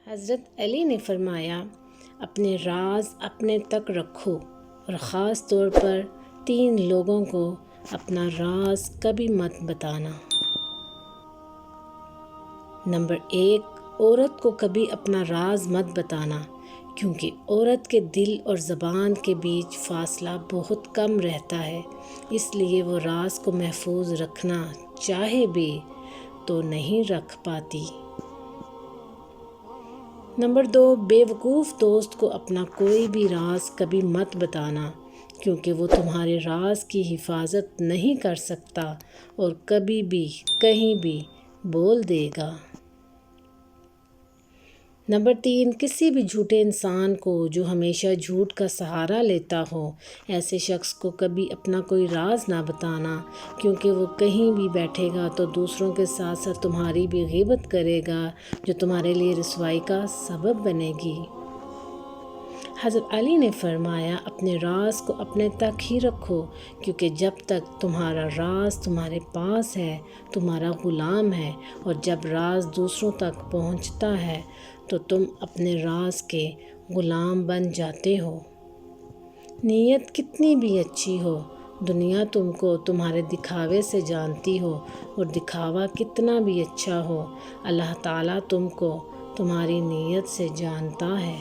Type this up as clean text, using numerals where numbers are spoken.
حضرت علی نے فرمایا، اپنے راز اپنے تک رکھو اور خاص طور پر 3 لوگوں کو اپنا راز کبھی مت بتانا۔ نمبر 1، عورت کو کبھی اپنا راز مت بتانا، کیونکہ عورت کے دل اور زبان کے بیچ فاصلہ بہت کم رہتا ہے، اس لیے وہ راز کو محفوظ رکھنا چاہے بھی تو نہیں رکھ پاتی۔ نمبر 2، بے وقوف دوست کو اپنا کوئی بھی راز کبھی مت بتانا، کیونکہ وہ تمہارے راز کی حفاظت نہیں کر سکتا اور کبھی بھی کہیں بھی بول دے گا۔ نمبر 3، کسی بھی جھوٹے انسان کو جو ہمیشہ جھوٹ کا سہارا لیتا ہو، ایسے شخص کو کبھی اپنا کوئی راز نہ بتانا، کیونکہ وہ کہیں بھی بیٹھے گا تو دوسروں کے ساتھ ساتھ تمہاری بھی غیبت کرے گا، جو تمہارے لیے رسوائی کا سبب بنے گی۔ حضرت علی نے فرمایا، اپنے راز کو اپنے تک ہی رکھو، کیونکہ جب تک تمہارا راز تمہارے پاس ہے تمہارا غلام ہے، اور جب راز دوسروں تک پہنچتا ہے تو تم اپنے راز کے غلام بن جاتے ہو۔ نیت کتنی بھی اچھی ہو، دنیا تم کو تمہارے دکھاوے سے جانتی ہو، اور دکھاوا کتنا بھی اچھا ہو، اللہ تعالیٰ تم کو تمہاری نیت سے جانتا ہے۔